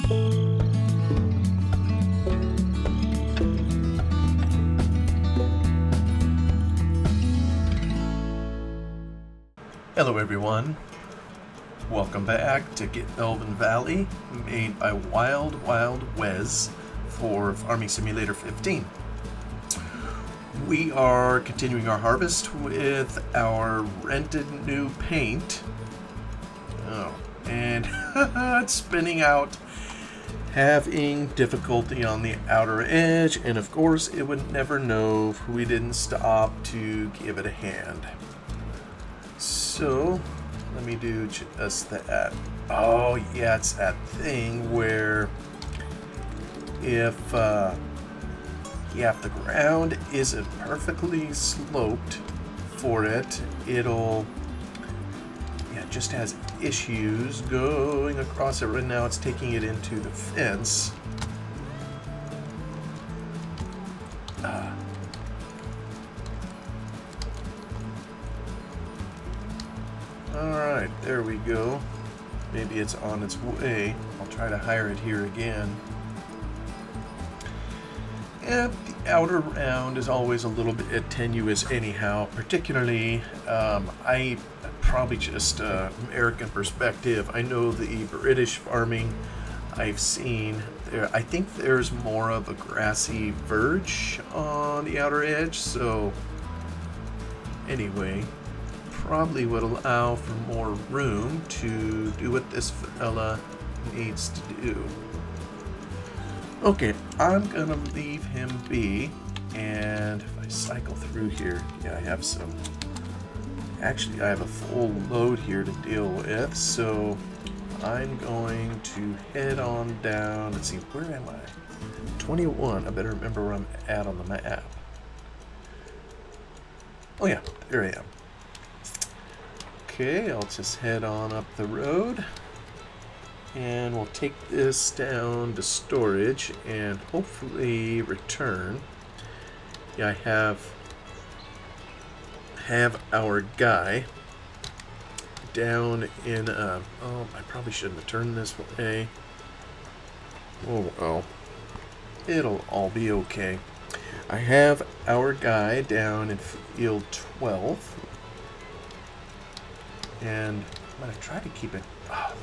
Hello everyone, welcome back to Gelvin Valley, made by Wild Wes for Farming Simulator 15. We are continuing our harvest with our rented new paint. And it's spinning out, having difficulty on the outer edge, and of course it would never know if we didn't stop to give it a hand. So, let me do just that. Oh, yeah, it's that thing where if the ground isn't perfectly sloped for it, it'll, it just has issues going across it. Right now it's taking it into the fence. Alright, there we go. Maybe it's on its way. I'll try to hire it here again. And the outer round is always a little bit tenuous anyhow, particularly, I probably just American perspective. I know the British farming I've seen there. I think there's more of a grassy verge on the outer edge, so anyway, probably would allow for more room to do what this fella needs to do. Okay, I'm gonna leave him be, and if I cycle through here, yeah, I have some, actually I have a full load here to deal with, so I'm going to head on down. Let's see, where am I? 21, I better remember where I'm at on the map. Oh yeah, there I am. Okay, I'll just head on up the road, and we'll take this down to storage and hopefully return. Yeah, I have our guy down in oh, I probably shouldn't have turned this way. Oh well, it'll all be okay. I have our guy down in field 12. And I'm going to try to keep it,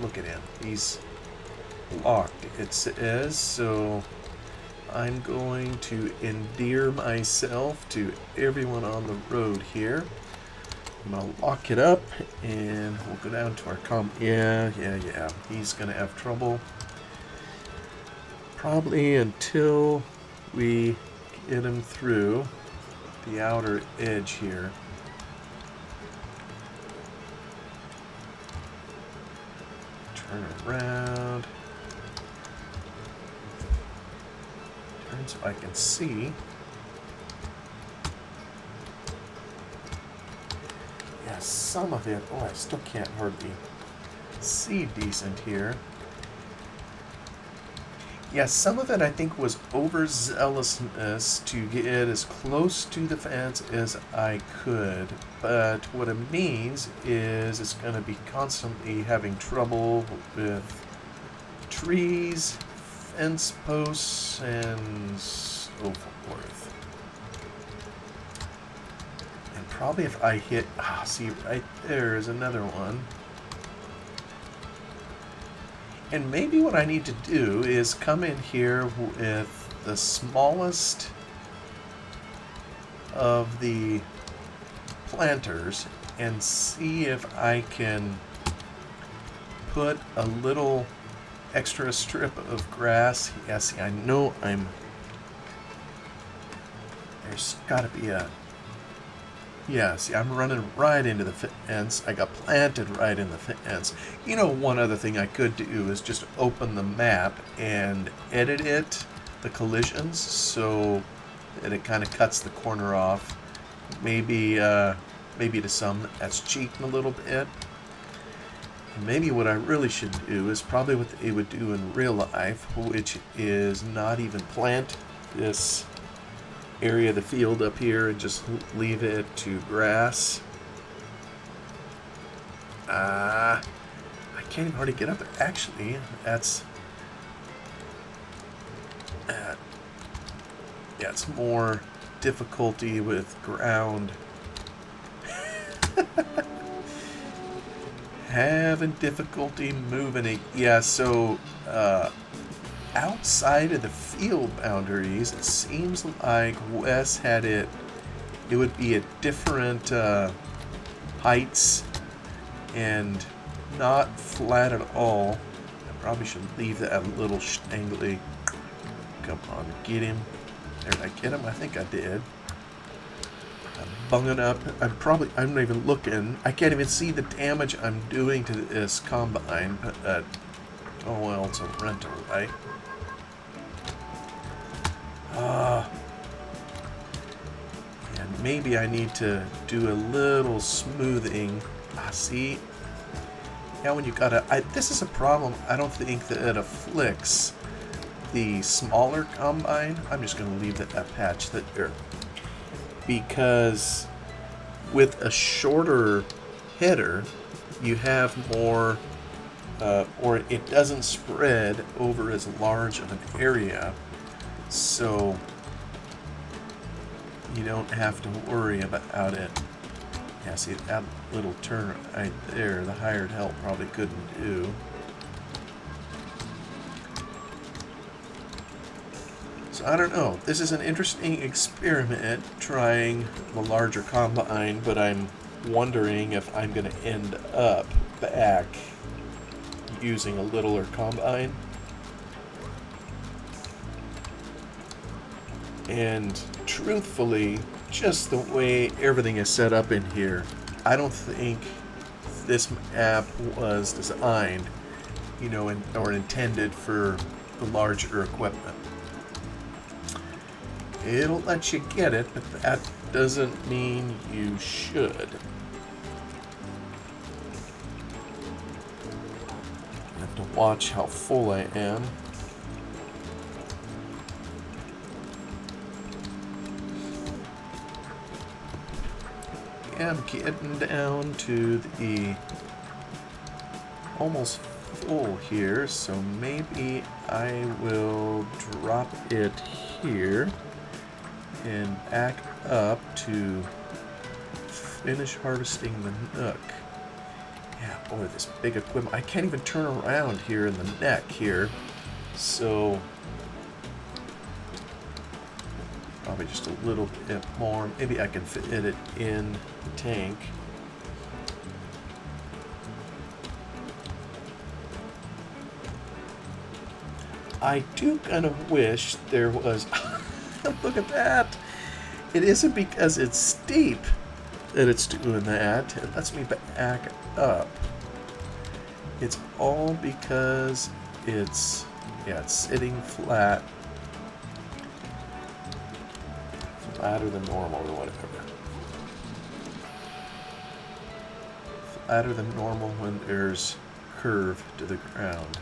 look at him, he's locked, it says, so I'm going to endear myself to everyone on the road here. I'm going to lock it up, and we'll go down to our yeah, he's going to have trouble, probably until we get him through the outer edge here. Turn around. Turn so I can see. Yeah, some of it. Oh, I still can't hardly see decent here. Yeah, some of it I think was overzealousness to get as close to the fence as I could. But what it means is it's going to be constantly having trouble with trees, fence posts, and so forth. And probably if I hit, see right there is another one. And maybe what I need to do is come in here with the smallest of the planters and see if I can put a little extra strip of grass. Yeah, see, I know there's got to be a, yeah, see, I'm running right into the fence. I got planted right in the fence. You know, one other thing I could do is just open the map and edit it, the collisions, so that it kind of cuts the corner off. Maybe to some that's cheating a little bit. And maybe what I really should do is probably what they would do in real life, which is not even plant this area of the field up here and just leave it to grass. I can't even hardly get up there. Actually, that's Yeah, it's more difficulty with ground. Having difficulty moving it. Yeah, so outside of the field boundaries, it seems like Wes had it. It would be at different heights and not flat at all. I probably should leave that a little angly. Come on, get him. Did I get him? I think I did. I'm bunging up. I'm not even looking. I can't even see the damage I'm doing to this combine. But, oh well, it's a rental, right? And maybe I need to do a little smoothing. See? Yeah, when you gotta... this is a problem. I don't think that it afflicts the smaller combine. I'm just going to leave that patch there. Because with a shorter header, you have more... or it doesn't spread over as large of an area. So you don't have to worry about it. Yeah, see, that little turn right there, the hired help probably couldn't do. So I don't know. This is an interesting experiment trying the larger combine, but I'm wondering if I'm going to end up back using a littler combine. And truthfully, just the way everything is set up in here, I don't think this app was designed, or intended for the larger equipment. It'll let you get it, but that doesn't mean you should. I have to watch how full I am. I'm getting down to the almost full here, so maybe I will drop it here and back up to finish harvesting the nook. Yeah, boy, this big equipment. I can't even turn around here in the neck here, so probably just a little bit more. Maybe I can fit it in the tank. I do kind of wish there was... Look at that! It isn't because it's steep that it's doing that. It lets me back up. It's all because it's sitting flat. Flatter than normal or whatever. Flatter than normal when there's curve to the ground.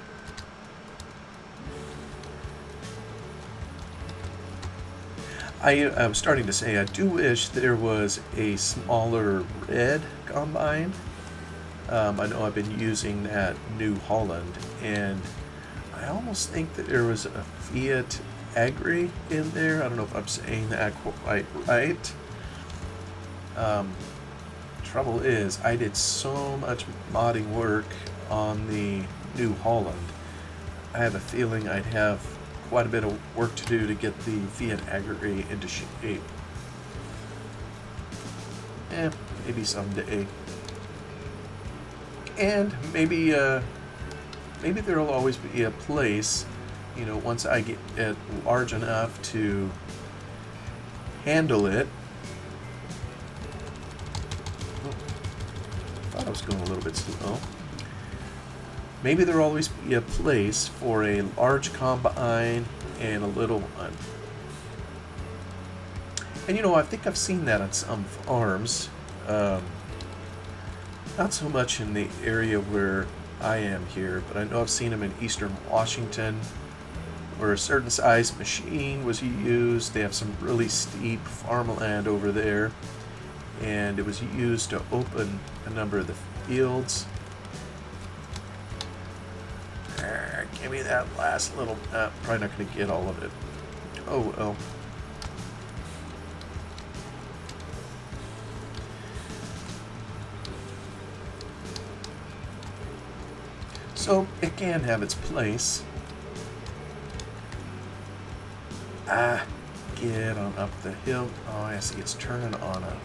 I was starting to say I do wish there was a smaller red combine. I know I've been using that New Holland, and I almost think that there was a Fiat Agri in there. I don't know if I'm saying that quite right. Trouble is, I did so much modding work on the New Holland. I have a feeling I'd have quite a bit of work to do to get the Fiat Agri into shape. Maybe someday. And maybe there'll always be a place, once I get it large enough to handle it. I thought I was going a little bit slow. Maybe there'll always be a place for a large combine and a little one. And I think I've seen that on some farms. Not so much in the area where I am here, but I know I've seen them in eastern Washington, where a certain size machine was used. They have some really steep farmland over there, and it was used to open a number of the fields. Give me that last little... probably not going to get all of it. Oh well. So it can have its place. Ah, get on up the hill. Oh, I see it's turning on a...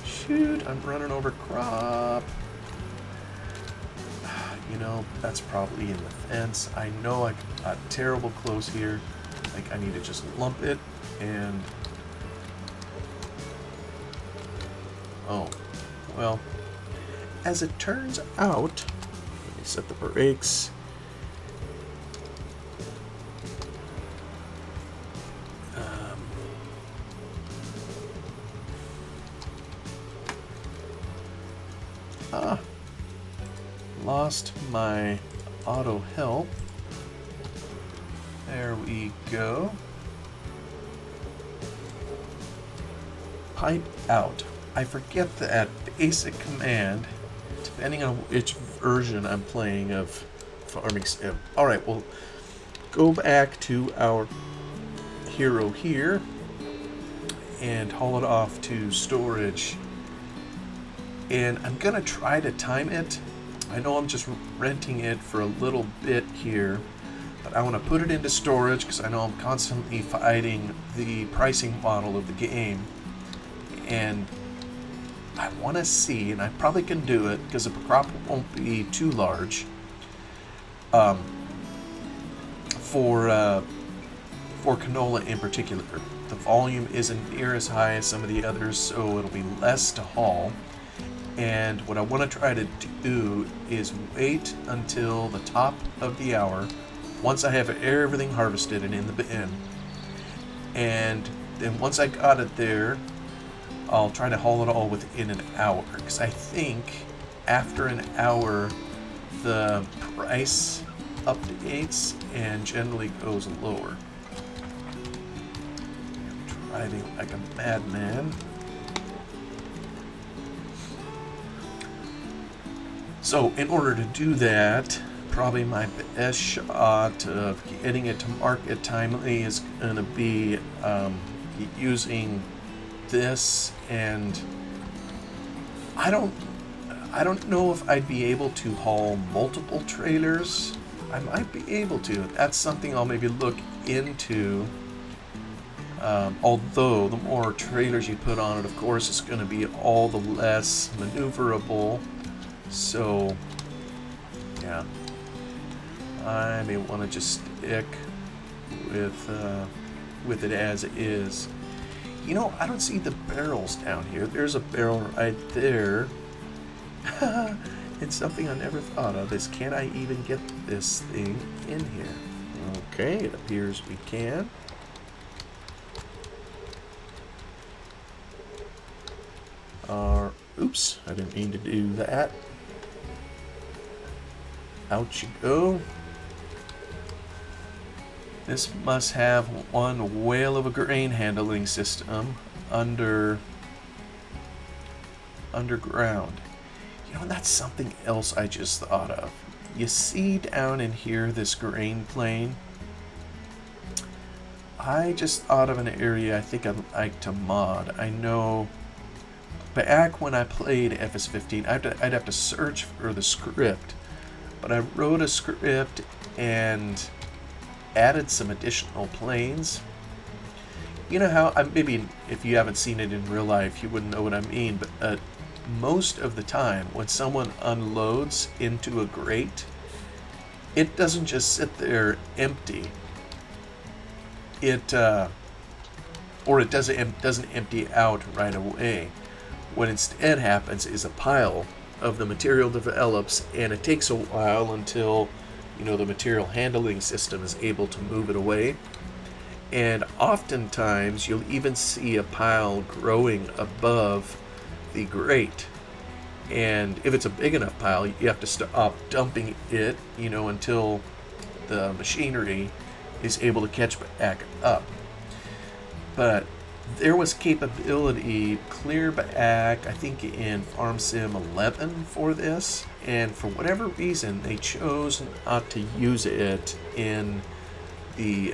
Shoot, I'm running over crop. You know, that's probably in the fence. I know I got terrible close here. Like, I need to just lump it and... Oh, well, as it turns out, let me set the brakes. Lost my auto help. There we go. Pipe out. I forget that basic command, depending on which version I'm playing of Farming Sim. Alright, we'll go back to our hero here and haul it off to storage. And I'm gonna try to time it. I know I'm just renting it for a little bit here, but I want to put it into storage because I know I'm constantly fighting the pricing model of the game. And I want to see, and I probably can do it because the crop won't be too large, for canola in particular. The volume isn't near as high as some of the others, so it'll be less to haul. And what I want to try to do is wait until the top of the hour, once I have everything harvested and in the bin. And then once I got it there, I'll try to haul it all within an hour. Because I think after an hour, the price updates and generally goes lower. I'm driving like a madman. So in order to do that, probably my best shot of getting it to market timely is going to be using this, and I don't know if I'd be able to haul multiple trailers. I might be able to. That's something I'll maybe look into. Although the more trailers you put on it, of course, it's going to be all the less maneuverable. So, yeah, I may want to just stick with it as it is. You know, I don't see the barrels down here. There's a barrel right there. And something I never thought of is, can I even get this thing in here? Okay, it appears we can. Oops, I didn't mean to do that. Out you go. This must have one whale of a grain handling system underground. You know, that's something else I just thought of. You see down in here this grain plain? I just thought of an area I think I'd like to mod. I know back when I played FS15, I'd have to search for the script. But I wrote a script and added some additional planes. You know how, maybe if you haven't seen it in real life, you wouldn't know what I mean, but most of the time when someone unloads into a grate, it doesn't just sit there empty. It doesn't empty out right away. What instead happens is a pile of the material develops, and it takes a while until, you know, the material handling system is able to move it away. And oftentimes you'll even see a pile growing above the grate. And if it's a big enough pile, you have to stop dumping it, you know, until the machinery is able to catch back up. But there was capability clear back, I think, in Farm Sim 11 for this, and for whatever reason, they chose not to use it in the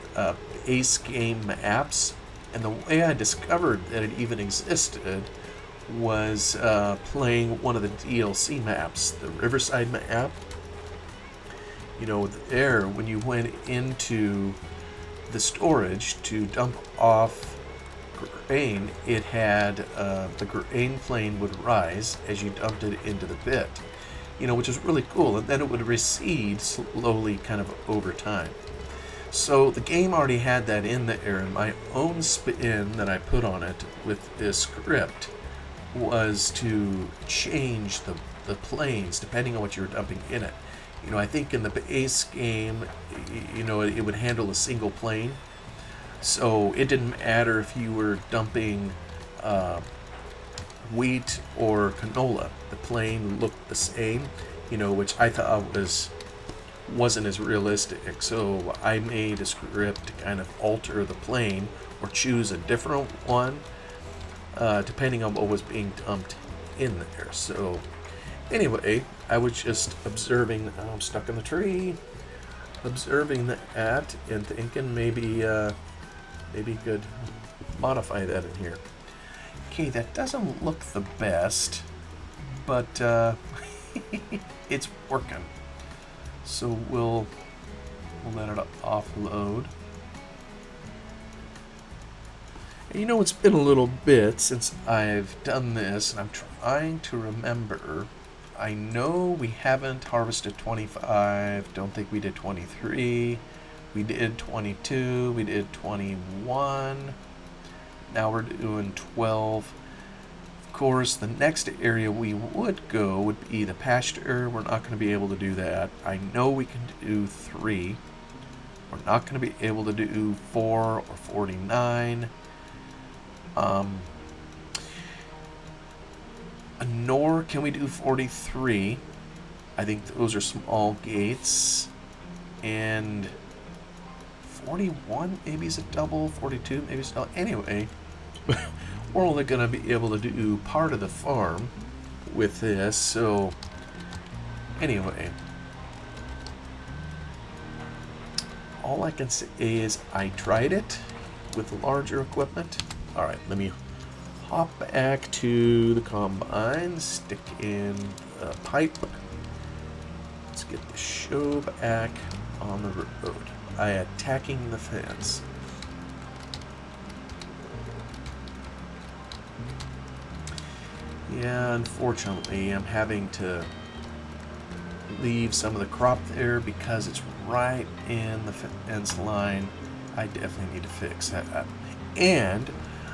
base game maps. And the way I discovered that it even existed was playing one of the DLC maps, the Riverside map. there, when you went into the storage to dump off grain, it had the grain plane would rise as you dumped it into the bit, which is really cool. And then it would recede slowly kind of over time. So the game already had that in there, and my own spin that I put on it with this script was to change the planes depending on what you were dumping in it. I think in the base game, it would handle a single plane. So it didn't matter if you were dumping wheat or canola. The plane looked the same, which I thought wasn't as realistic. So I made a script to kind of alter the plane or choose a different one depending on what was being dumped in there. So anyway, I was just observing. I'm stuck in the tree, observing that and thinking maybe could modify that in here. Okay, that doesn't look the best, but it's working. So we'll let it offload. And it's been a little bit since I've done this, and I'm trying to remember. I know we haven't harvested 25. Don't think we did 23. We did 22. We did 21. Now we're doing 12. Of course, the next area we would go would be the pasture. We're not going to be able to do that. I know we can do 3. We're not going to be able to do 4 or 49. Nor can we do 43. I think those are small gates. And 41 maybe is a double. 42 maybe is a double. Anyway, we're only going to be able to do part of the farm with this. So anyway, all I can say is I tried it with larger equipment. All right, let me hop back to the combine, stick in a pipe. Let's get the show back on the road. I attacking the fence. Yeah, unfortunately, I'm having to leave some of the crop there because it's right in the fence line. I definitely need to fix that. And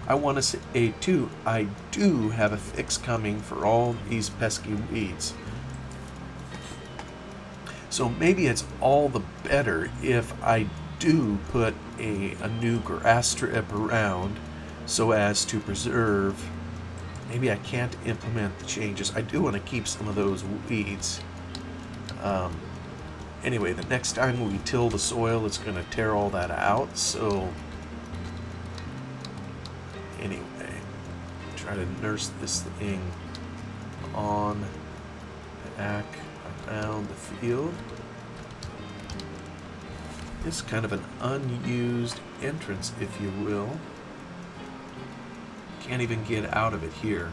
I want to say, too, I do have a fix coming for all these pesky weeds. So maybe it's all the better if I do put a new grass strip around so as to preserve. Maybe I can't implement the changes. I do want to keep some of those weeds. Anyway, the next time we till the soil, it's going to tear all that out. So anyway, try to nurse this thing on back around the field. It's kind of an unused entrance, if you will. Can't even get out of it here.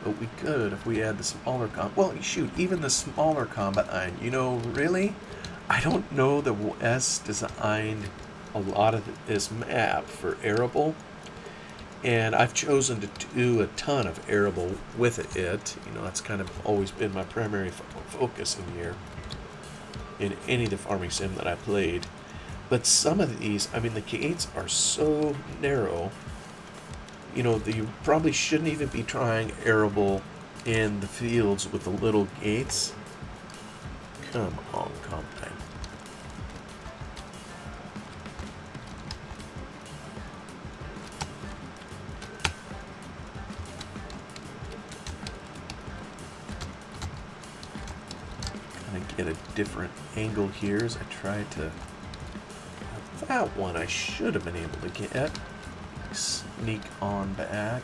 But we could if we had the smaller well, shoot, even the smaller combine. Really? I don't know that Wes designed a lot of this map for arable, and I've chosen to do a ton of arable with it. That's kind of always been my primary focus in here in any of the farming sim that I played. But some of these, the gates are so narrow, that you probably shouldn't even be trying arable in the fields with the little gates. Come on, combine. Get a different angle here as I try to. That one I should have been able to get. Sneak on back.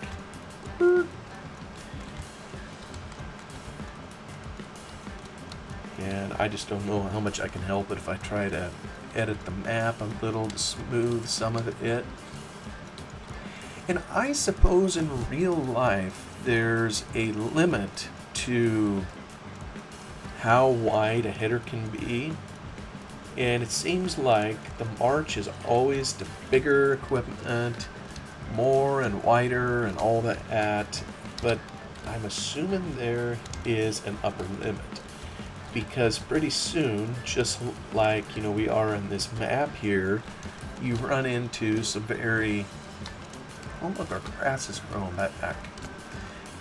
And I just don't know how much I can help it if I try to edit the map a little to smooth some of it. And I suppose in real life there's a limit to how wide a header can be. And it seems like the march is always to bigger equipment, more and wider and all that, but I'm assuming there is an upper limit, because pretty soon, just like we are in this map here, you run into some very, oh look, our grass is growing back.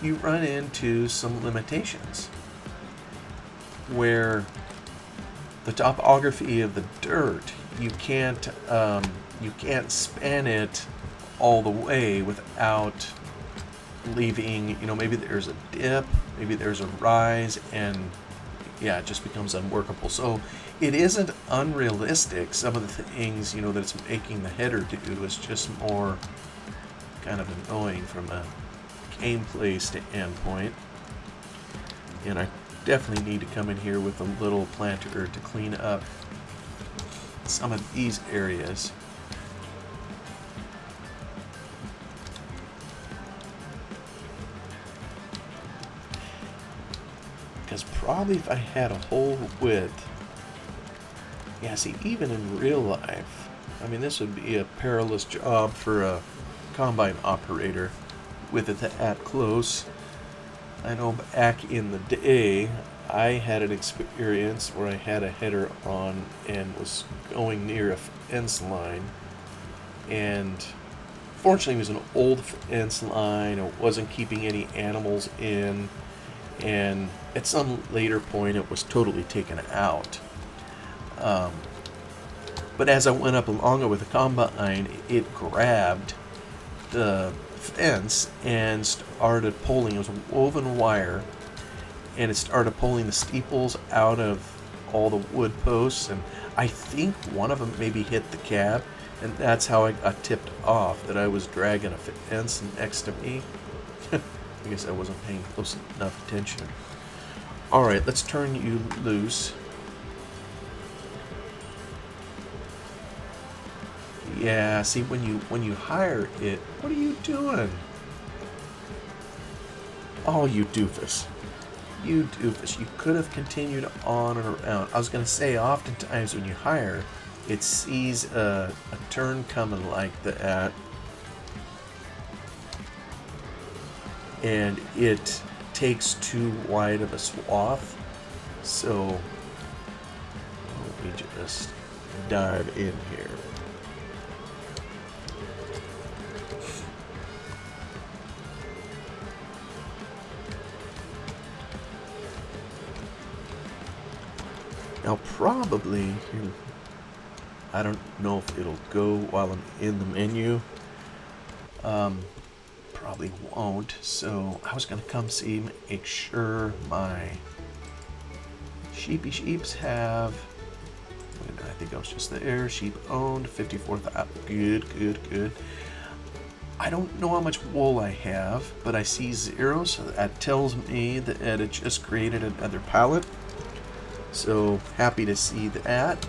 You run into some limitations where the topography of the dirt, you can't span it all the way without leaving, maybe there's a dip, maybe there's a rise, and yeah, it just becomes unworkable. So it isn't unrealistic. Some of the things, that it's making the header do is just more kind of annoying from a gameplay standpoint. And I definitely need to come in here with a little planter to clean up some of these areas. Because probably if I had a whole width, yeah, see, even in real life, I mean, this would be a perilous job for a combine operator with it that close. I know back in the day, I had an experience where I had a header on and was going near a fence line, and fortunately it was an old fence line. It wasn't keeping any animals in, and at some later point it was totally taken out. But as I went up along it with the combine, it grabbed the fence and started pulling. It was woven wire, and it started pulling the steeples out of all the wood posts, and I think one of them maybe hit the cab, and that's how I got tipped off that I was dragging a fence next to me. I guess I wasn't paying close enough attention. Alright, let's turn you loose. Yeah, see, when you hire it, what are you doing? Oh, you doofus. You doofus. You could have continued on and around. I was going to say, oftentimes when you hire, it sees a turn coming like that, and it takes too wide of a swath. So let me just dive in here. Now probably, I don't know if it'll go while I'm in the menu. Probably won't. So I was gonna come see, make sure my sheeps have, I think I was just there, sheep owned, 54,000, good. I don't know how much wool I have, but I see 0, so that tells me that it just created another pallet. So happy to see that.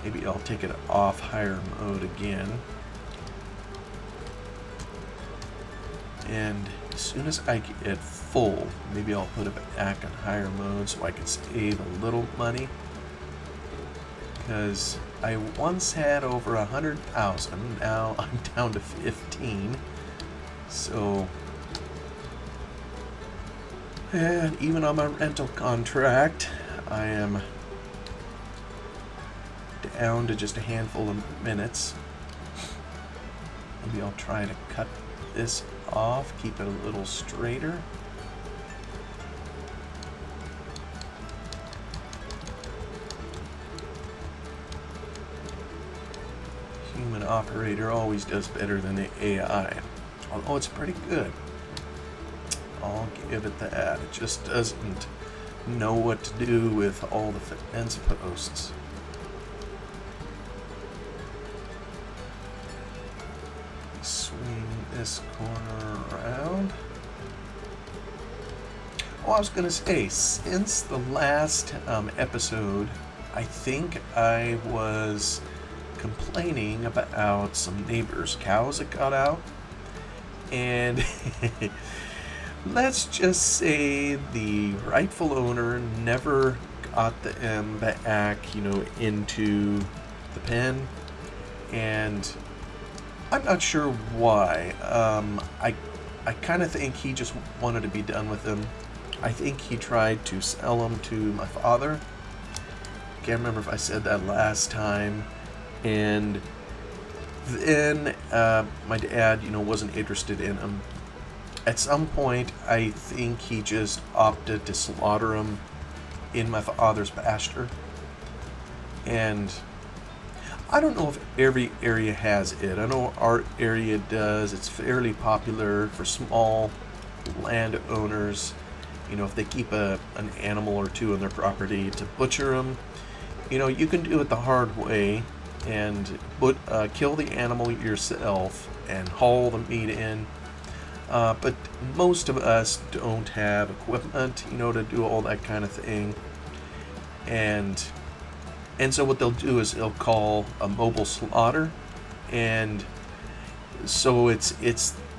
Maybe I'll take it off higher mode again. And as soon as I get full, maybe I'll put it back in higher mode so I can save a little money. Because I once had over 100,000, now I'm down to 15. So, and even on my rental contract, I am down to just a handful of minutes. Maybe I'll try to cut this off, keep it a little straighter. Human operator always does better than the AI, although it's pretty good. I'll give it that. It just doesn't know what to do with all the fence posts. Swing this corner around. Oh, I was going to say, since the last episode, I think I was complaining about some neighbors' cows that got out. And let's just say the rightful owner never got them back, into the pen, and I'm not sure why. I kind of think he just wanted to be done with them. I think he tried to sell them to my father. Can't remember if I said that last time. And then my dad, wasn't interested in them. At some point, I think he just opted to slaughter them in my father's pasture. And I don't know if every area has it. I know our area does. It's fairly popular for small landowners. If they keep an animal or two on their property, to butcher them. You can do it the hard way and kill the animal yourself and haul the meat in. But most of us don't have equipment, to do all that kind of thing. And so what they'll do is they'll call a mobile slaughter, and so it's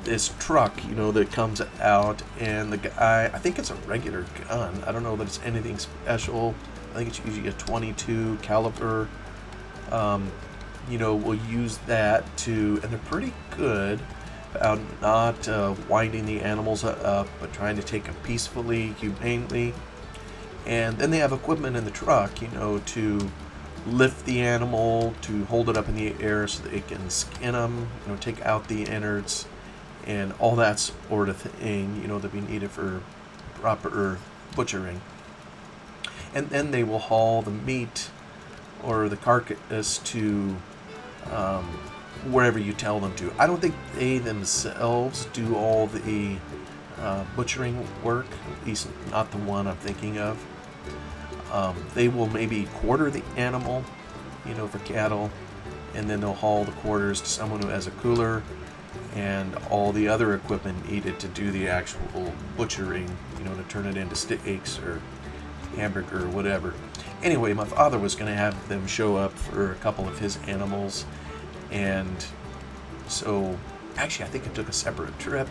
this truck, that comes out, and the guy, I think it's a regular gun. I don't know that it's anything special. I think it's usually a 22 caliber. We'll use that and they're pretty good about not winding the animals up, but trying to take them peacefully, humanely. And then they have equipment in the truck, to lift the animal, to hold it up in the air so they can skin them, take out the innards, and all that sort of thing, that we needed for proper butchering. And then they will haul the meat or the carcass to wherever you tell them to. I don't think they themselves do all the butchering work, at least not the one I'm thinking of. They will maybe quarter the animal, for cattle, and then they'll haul the quarters to someone who has a cooler and all the other equipment needed to do the actual butchering, to turn it into steaks or hamburger or whatever. Anyway, my father was going to have them show up for a couple of his animals, and so actually I think it took a separate trip.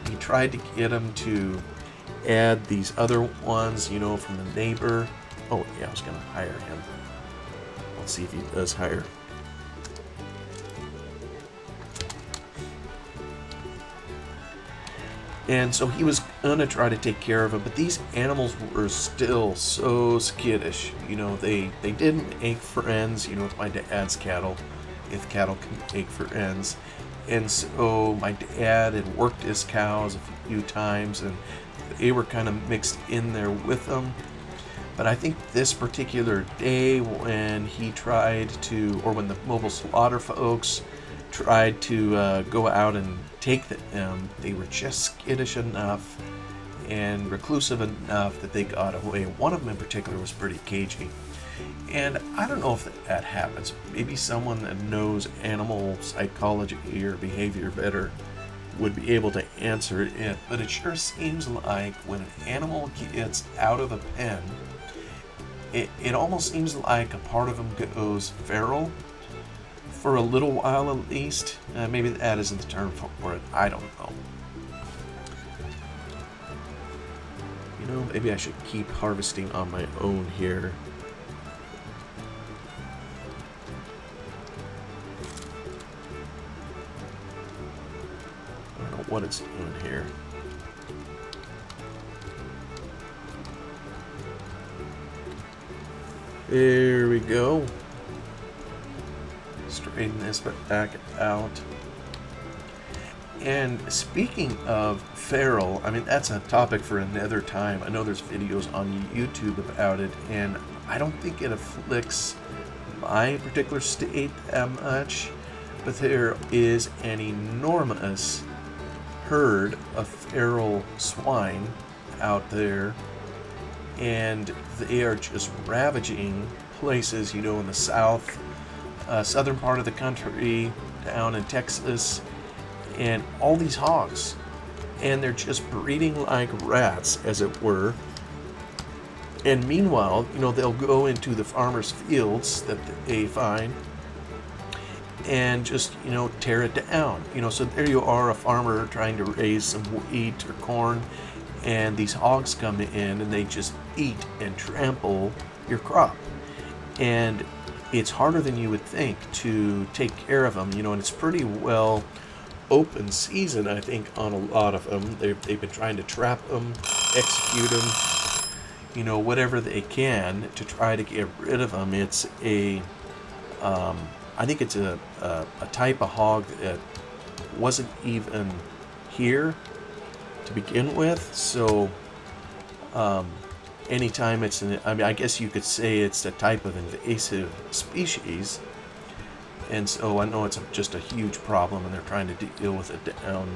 He tried to get them to add these other ones, from the neighbor. Oh yeah, I was going to hire him. Let's see if he does hire. And so he was going to try to take care of them, but these animals were still so skittish. They didn't make friends, with my dad's cattle, if cattle can make friends. And so my dad had worked his cows a few times, and they were kind of mixed in there with them. But I think this particular day when he tried to, or when the mobile slaughter folks tried to go out and take them, they were just skittish enough and reclusive enough that they got away. One of them in particular was pretty cagey. And I don't know if that happens. Maybe someone that knows animal psychology or behavior better would be able to answer it. But it sure seems like when an animal gets out of a pen, it almost seems like a part of them goes feral. For a little while at least. Maybe that isn't the term for it. I don't know. Maybe I should keep harvesting on my own here. I don't know what it's doing here. There we go. Straighten this back out. And speaking of feral, that's a topic for another time. I know there's videos on YouTube about it, and I don't think it afflicts my particular state that much, but there is an enormous herd of feral swine out there, and they are just ravaging places, in the southern part of the country, down in Texas, and all these hogs, and they're just breeding like rats, as it were. And meanwhile, they'll go into the farmers' fields that they find, and just, tear it down. So there you are, a farmer trying to raise some wheat or corn, and these hogs come in and they just eat and trample your crop. And it's harder than you would think to take care of them, and it's pretty well open season, I think, on a lot of them. They've been trying to trap them, execute them, whatever they can to try to get rid of them. It's I think it's a type of hog that wasn't even here to begin with. So anytime I guess you could say it's a type of invasive species. And so I know it's just a huge problem, and they're trying to deal with it down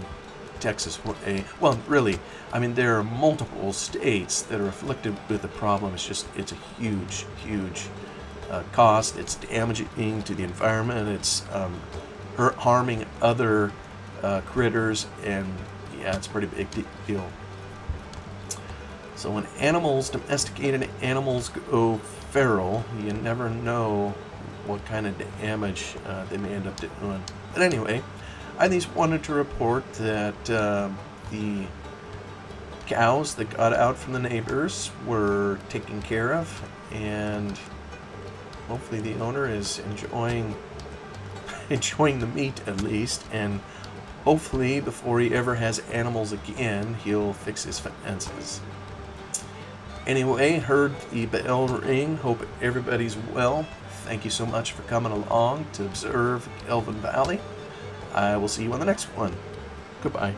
Texas way. Well, really, there are multiple states that are afflicted with the problem. It's a huge, huge cost. It's damaging to the environment. It's harming other critters, and yeah, it's a pretty big deal. So when domesticated animals go feral, you never know what kind of damage they may end up doing. But anyway, I just wanted to report that the cows that got out from the neighbors were taken care of, and hopefully the owner is enjoying the meat at least, and hopefully before he ever has animals again, he'll fix his fences. Anyway, heard the bell ring. Hope everybody's well. Thank you so much for coming along to observe Gelvin Valley. I will see you on the next one. Goodbye.